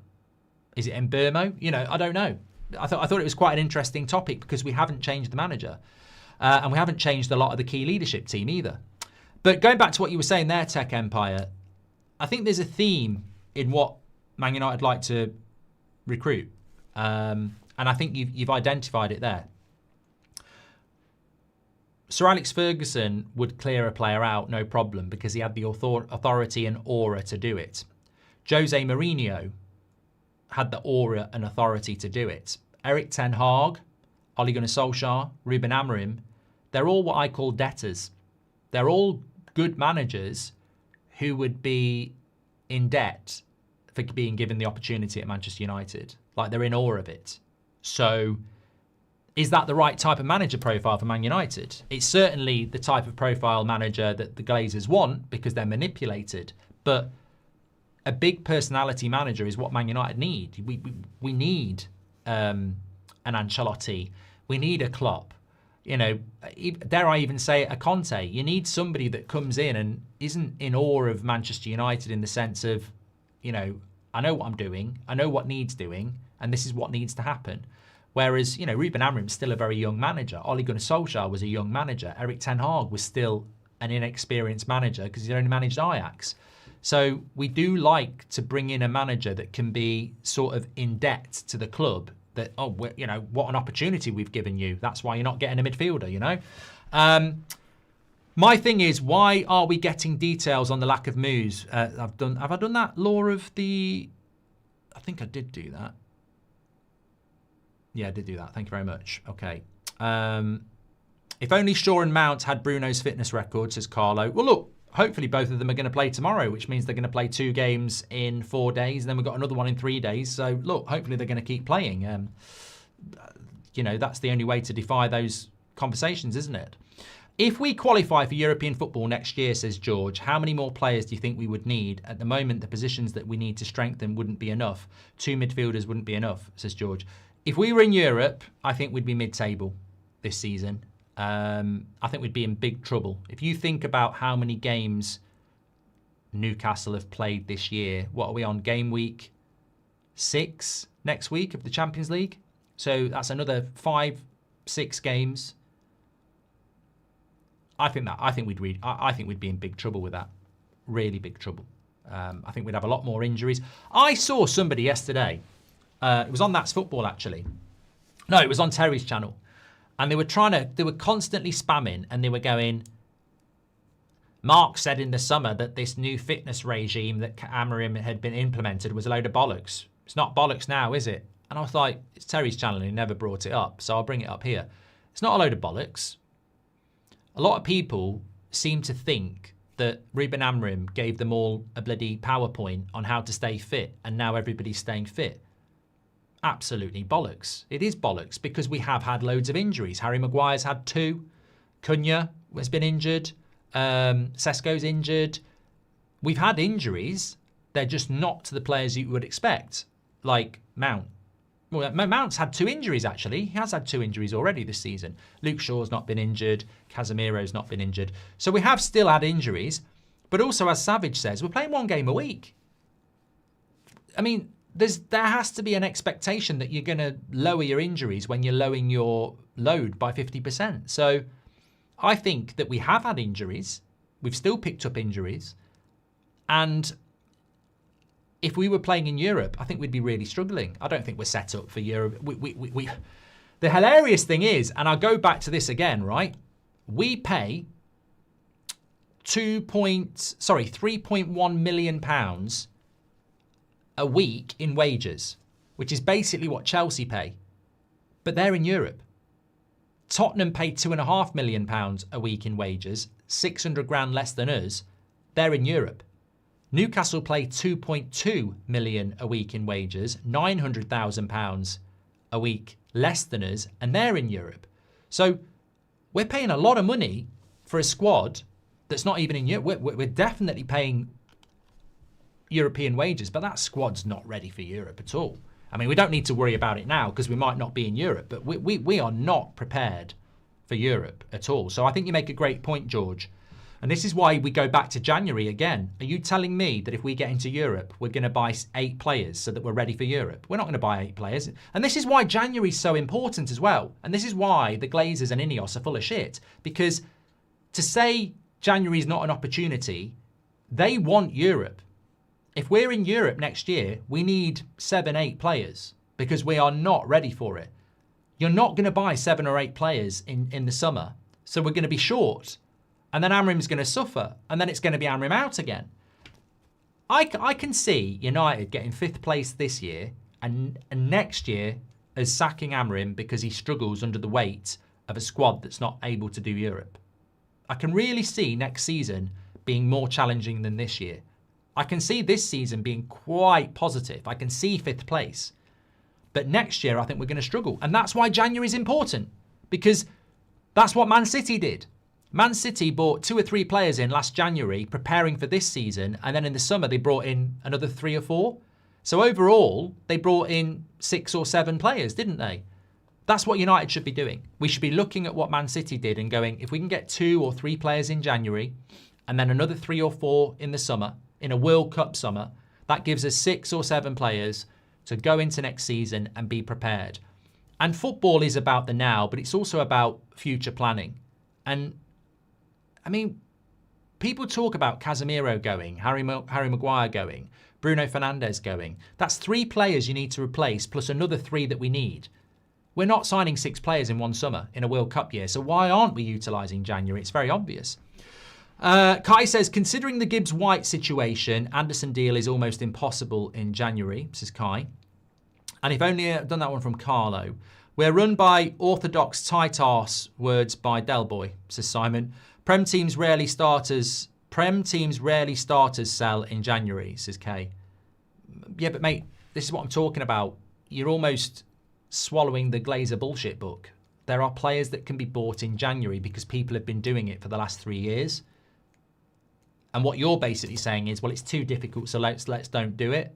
[SPEAKER 1] Is it Mbermo? You know, I don't know. I thought it was quite an interesting topic because we haven't changed the manager. And we haven't changed a lot of the key leadership team either. But going back to what you were saying there, Tech Empire, I think there's a theme in what Man United like to recruit. And I think you've identified it there. Sir Alex Ferguson would clear a player out, no problem, because he had the authority and aura to do it. Jose Mourinho had the aura and authority to do it. Eric Ten Hag, Ole Gunnar Solskjaer, Ruben Amorim, they're all what I call debtors. They're all good managers who would be in debt for being given the opportunity at Manchester United. Like, they're in awe of it. So is that the right type of manager profile for Man United? It's certainly the type of profile manager that the Glazers want because they're manipulated. But a big personality manager is what Man United need. We need an Ancelotti. We need a Klopp. You know, dare I even say a Conte. You need somebody that comes in and isn't in awe of Manchester United in the sense of, you know, I know what I'm doing, I know what needs doing, and this is what needs to happen. Whereas, you know, Ruben Amorim's still a very young manager. Ole Gunnar Solskjaer was a young manager. Erik ten Hag was still an inexperienced manager because he only managed Ajax. So we do like to bring in a manager that can be sort of in debt to the club. That, oh, you know, what an opportunity we've given you. That's why you're not getting a midfielder, you know. My thing is, why are we getting details on the lack of moves? Have I done that? Law of the... I think I did do that. Yeah, I did do that. Thank you very much. Okay. If only Shaw and Mount had Bruno's fitness record, says Carlo. Well, look, hopefully both of them are going to play tomorrow, which means they're going to play 2 games in 4 days, and then we've got another one in 3 days. So, look, hopefully they're going to keep playing. You know, that's the only way to defy those conversations, isn't it? If we qualify for European football next year, says George, how many more players do you think we would need? At the moment, the positions that we need to strengthen wouldn't be enough. 2 midfielders wouldn't be enough, says George. If we were in Europe, I think we'd be mid-table this season. I think we'd be in big trouble. If you think about how many games Newcastle have played this year, what are we on? Game week 6 next week of the Champions League? So that's another 5-6 games. I think we'd be in big trouble with that. Really big trouble. I think we'd have a lot more injuries. I saw somebody yesterday. It was on That's Football, actually. No, it was on Terry's channel. And they were constantly spamming, and they were going, Mark said in the summer that this new fitness regime that Amorim had been implemented was a load of bollocks. It's not bollocks now, is it? And I was like, it's Terry's channel and he never brought it up, so I'll bring it up here. It's not a load of bollocks. A lot of people seem to think that Ruben Amorim gave them all a bloody PowerPoint on how to stay fit, and now everybody's staying fit. Absolutely bollocks. It is bollocks because we have had loads of injuries. Harry Maguire's had 2. Cunha has been injured. Sesko's injured. We've had injuries. They're just not to the players you would expect, like Mount. Well, Mount's had 2 injuries, actually. He has had 2 injuries already this season. Luke Shaw's not been injured. Casemiro's not been injured. So we have still had injuries. But also, as Savage says, we're playing 1 game a week. I mean, there has to be an expectation that you're going to lower your injuries when you're lowering your load by 50%. So I think that we have had injuries. We've still picked up injuries. And if we were playing in Europe, I think we'd be really struggling. I don't think we're set up for Europe. The hilarious thing is, and I'll go back to this again, right? We pay £3.1 million a week in wages, which is basically what Chelsea pay. But they're in Europe. Tottenham pay £2.5 million a week in wages, 600 grand less than us. They're in Europe. Newcastle play 2.2 million a week in wages, £900,000 a week less than us, and they're in Europe. So we're paying a lot of money for a squad that's not even in Europe. We're definitely paying European wages, but that squad's not ready for Europe at all. I mean, we don't need to worry about it now because we might not be in Europe, but we are not prepared for Europe at all. So I think you make a great point, George. And this is why we go back to January again. Are you telling me that if we get into Europe, we're going to buy 8 players so that we're ready for Europe? We're not going to buy 8 players. And this is why January is so important as well. And this is why the Glazers and INEOS are full of shit. Because to say January is not an opportunity, they want Europe. If we're in Europe next year, we need 7-8 players because we are not ready for it. You're not going to buy 7 or 8 players in the summer. So we're going to be short. And then Amorim's going to suffer. And then it's going to be Amorim out again. I can see United getting 5th place this year and next year as sacking Amorim because he struggles under the weight of a squad that's not able to do Europe. I can really see next season being more challenging than this year. I can see this season being quite positive. I can see 5th place. But next year, I think we're going to struggle. And that's why January is important. Because that's what Man City did. Man City bought 2 or 3 players in last January preparing for this season, and then in the summer they brought in another 3 or 4. So overall, they brought in 6 or 7 players, didn't they? That's what United should be doing. We should be looking at what Man City did and going, if we can get 2 or 3 players in January, and then another 3 or 4 in the summer, in a World Cup summer, that gives us 6 or 7 players to go into next season and be prepared. And football is about the now, but it's also about future planning. And I mean, people talk about Casemiro going, Harry Maguire going, Bruno Fernandes going. That's 3 players you need to replace, plus another 3 that we need. We're not signing 6 players in one summer in a World Cup year, so why aren't we utilising January? It's very obvious. Kai says, considering the Gibbs-White situation, Anderson deal is almost impossible in January, says Kai. And if only I'd done that one from Carlo. We're run by orthodox tight arse, words by Delboy, says Simon. Prem teams rarely starters sell in January, says Kay. Yeah, but mate, this is what I'm talking about. You're almost swallowing the Glazer bullshit book. There are players that can be bought in January because people have been doing it for the last 3 years. And what you're basically saying is, well, it's too difficult, so let's don't do it.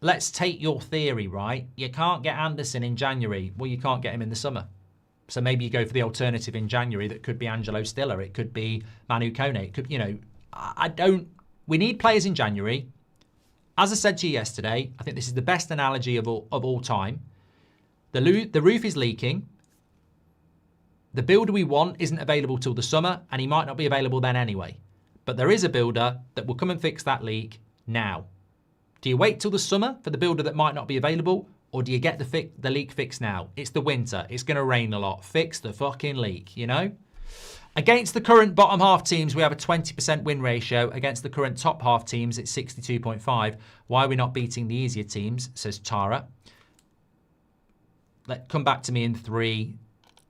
[SPEAKER 1] Let's take your theory, right? You can't get Anderson in January. Well, you can't get him in the summer. So maybe you go for the alternative in January that could be Angelo Stiller. It could be Manu Kone. It could, we need players in January. As I said to you yesterday, I think this is the best analogy of all time. The roof is leaking. The builder we want isn't available till the summer, and he might not be available then anyway. But there is a builder that will come and fix that leak now. Do you wait till the summer for the builder that might not be available? Or do you get the leak fixed now? It's the winter. It's going to rain a lot. Fix the fucking leak, you know? Against the current bottom half teams, we have a 20% win ratio. Against the current top half teams, it's 62.5. Why are we not beating the easier teams, says Tara. Come back to me in 3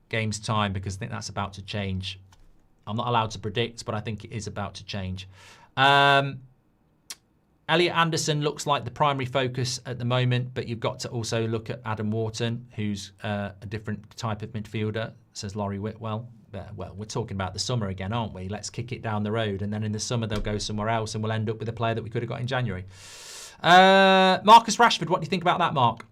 [SPEAKER 1] games' time, because I think that's about to change. I'm not allowed to predict, but I think it is about to change. Elliot Anderson looks like the primary focus at the moment, but you've got to also look at Adam Wharton, who's a different type of midfielder, says Laurie Whitwell. Well, we're talking about the summer again, aren't we? Let's kick it down the road, and then in the summer they'll go somewhere else, and we'll end up with a player that we could have got in January. Marcus Rashford, what do you think about that, Mark?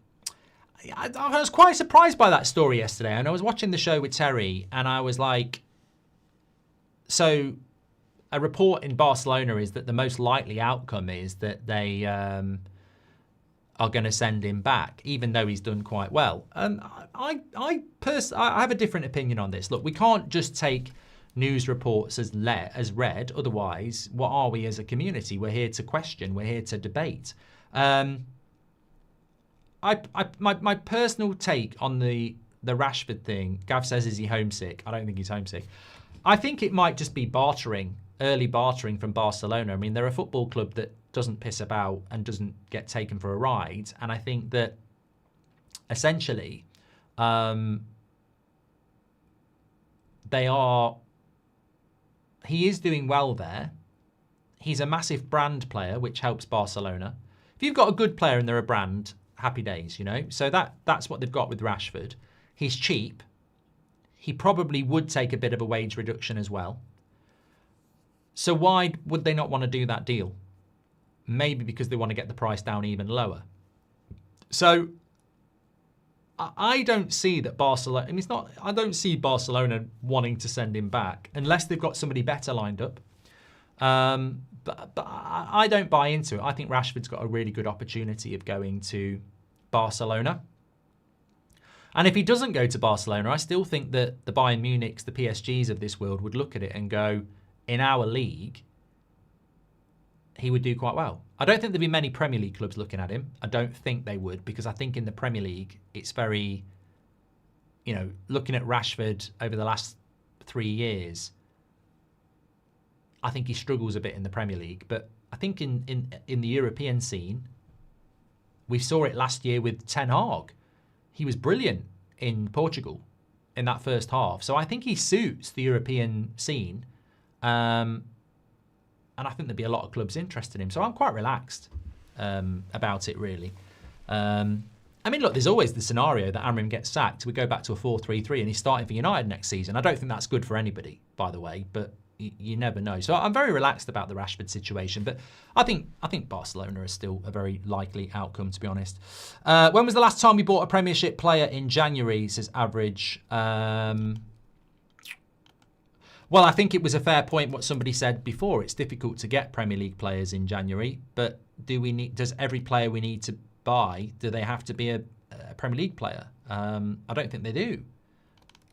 [SPEAKER 1] I was quite surprised by that story yesterday, and I was watching the show with Terry, and I was like, so a report in Barcelona is that the most likely outcome is that they are going to send him back, even though he's done quite well. I have a different opinion on this. Look, we can't just take news reports as read. Otherwise, what are we as a community? We're here to question. We're here to debate. My personal take on the Rashford thing, Gav says, is he homesick? I don't think he's homesick. I think it might just be early bartering from Barcelona. I mean, they're a football club that doesn't piss about and doesn't get taken for a ride. And I think that essentially he is doing well there. He's a massive brand player, which helps Barcelona. If you've got a good player and they're a brand, happy days, you know. So that's what they've got with Rashford. He's cheap. He probably would take a bit of a wage reduction as well. So why would they not want to do that deal? Maybe because they want to get the price down even lower. So I don't see that Barcelona, and I don't see Barcelona wanting to send him back unless they've got somebody better lined up. But I don't buy into it. I think Rashford's got a really good opportunity of going to Barcelona. And if he doesn't go to Barcelona, I still think that the Bayern Munichs, the PSGs of this world would look at it and go, in our league, he would do quite well. I don't think there'd be many Premier League clubs looking at him. I don't think they would, because I think in the Premier League, it's very, looking at Rashford over the last 3 years, I think he struggles a bit in the Premier League. But I think in the European scene, we saw it last year with Ten Hag. He was brilliant in Portugal in that first half. So I think he suits the European scene. And I think there'd be a lot of clubs interested in him. So I'm quite relaxed about it, really. I mean, look, there's always the scenario that Amorim gets sacked. We go back to a 4-3-3 and he's starting for United next season. I don't think that's good for anybody, by the way, but you never know. So I'm very relaxed about the Rashford situation, but I think Barcelona is still a very likely outcome, to be honest. When was the last time we bought a Premiership player in January, says Average? Well, I think it was a fair point what somebody said before. It's difficult to get Premier League players in January, but does every player we need to buy, do they have to be a Premier League player? I don't think they do.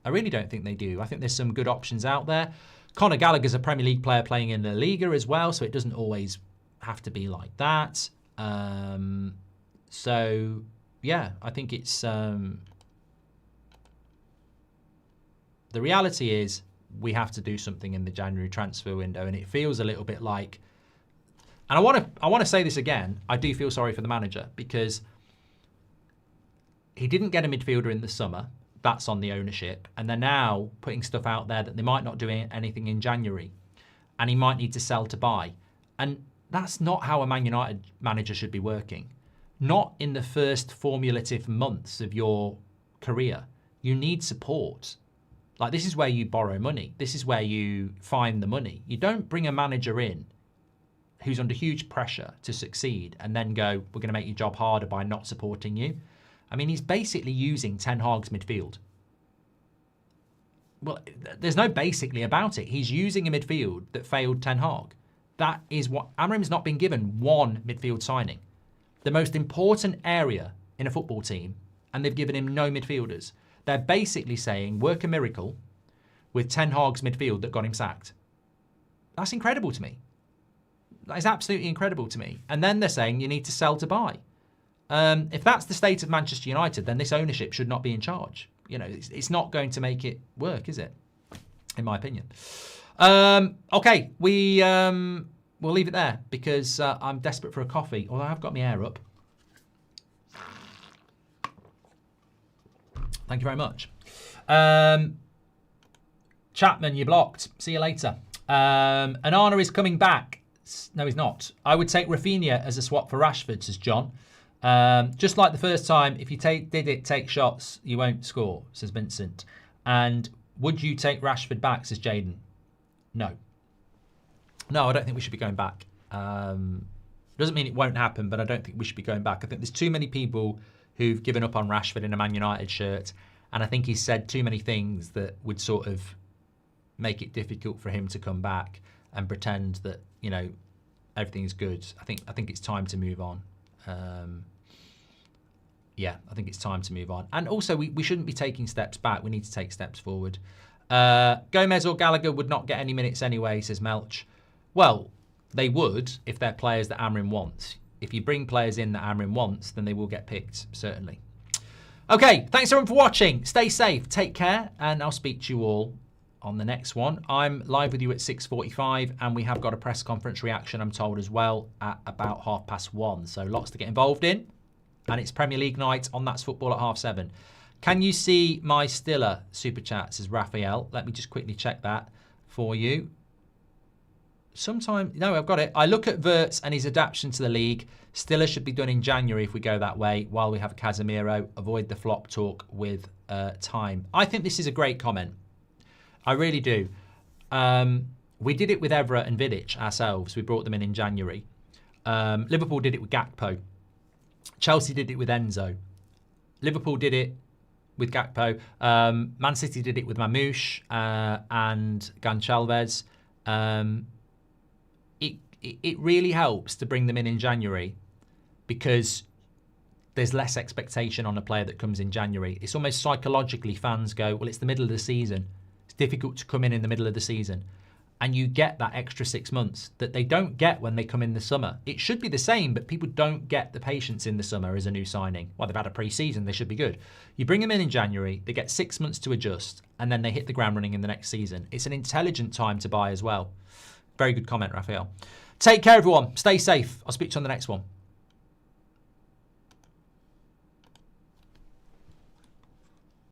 [SPEAKER 1] I really don't think they do. I think there's some good options out there. Conor Gallagher's a Premier League player playing in La Liga as well, so it doesn't always have to be like that. So, yeah, I think it's... the reality is we have to do something in the January transfer window, and it feels a little bit like... And I want to say this again. I do feel sorry for the manager because he didn't get a midfielder in the summer. That's on the ownership. And they're now putting stuff out there that they might not do anything in January. And he might need to sell to buy. And that's not how a Man United manager should be working. Not in the first formulative months of your career. You need support. Like, this is where you borrow money. This is where you find the money. You don't bring a manager in who's under huge pressure to succeed and then go, we're going to make your job harder by not supporting you. I mean, he's basically using Ten Hag's midfield. Well, there's no basically about it. He's using a midfield that failed Ten Hag. That is what... Amorim's not been given one midfield signing. The most important area in a football team, and they've given him no midfielders. They're basically saying, work a miracle with Ten Hag's midfield that got him sacked. That's incredible to me. That is absolutely incredible to me. And then they're saying you need to sell to buy. If that's the state of Manchester United, then this ownership should not be in charge. You know, it's not going to make it work, is it? In my opinion. Okay, we'll leave it there because I'm desperate for a coffee. Although I've got my hair up. Thank you very much. Chapman, you're blocked. See you later. Anana is coming back. No, he's not. I would take Rafinha as a swap for Rashford, says John. Just like the first time, if you take shots, you won't score, says Vincent. And would you take Rashford back, says Jaden? No. No, I don't think we should be going back. Doesn't mean it won't happen, but I don't think we should be going back. I think there's too many people who've given up on Rashford in a Man United shirt, and I think he's said too many things that would sort of make it difficult for him to come back and pretend that, you know, everything's good. I think it's time to move on. Yeah, I think it's time to move on. And also, we shouldn't be taking steps back. We need to take steps forward. Gomez or Gallagher would not get any minutes anyway, says Melch. Well, they would if they're players that Amorim wants. If you bring players in that Amorim wants, then they will get picked, certainly. Okay, thanks everyone for watching. Stay safe, take care, and I'll speak to you all on the next one. I'm live with you at 6:45, and we have got a press conference reaction, I'm told, as well, at about 1:30. So lots to get involved in. And it's Premier League night on That's Football at 7:30. Can you see my Stiller super chat, says Raphael? Let me just quickly check that for you. No, I've got it. I look at Wirtz and his adaptation to the league. Stiller should be done in January if we go that way, while we have Casemiro. Avoid the flop talk with time. I think this is a great comment. I really do. We did it with Evra and Vidic ourselves. We brought them in January. Liverpool did it with Gakpo. Chelsea did it with Enzo. Liverpool did it with Gakpo. Man City did it with Mamouche and Gonçalves. It really helps to bring them in January because there's less expectation on a player that comes in January. It's almost psychologically fans go, well, it's the middle of the season. It's difficult to come in the middle of the season. And you get that extra 6 months that they don't get when they come in the summer. It should be the same, but people don't get the patience in the summer as a new signing. Well, they've had a pre-season, they should be good. You bring them in January, they get 6 months to adjust, and then they hit the ground running in the next season. It's an intelligent time to buy as well. Very good comment, Raphael. Take care, everyone. Stay safe. I'll speak to you on the next one.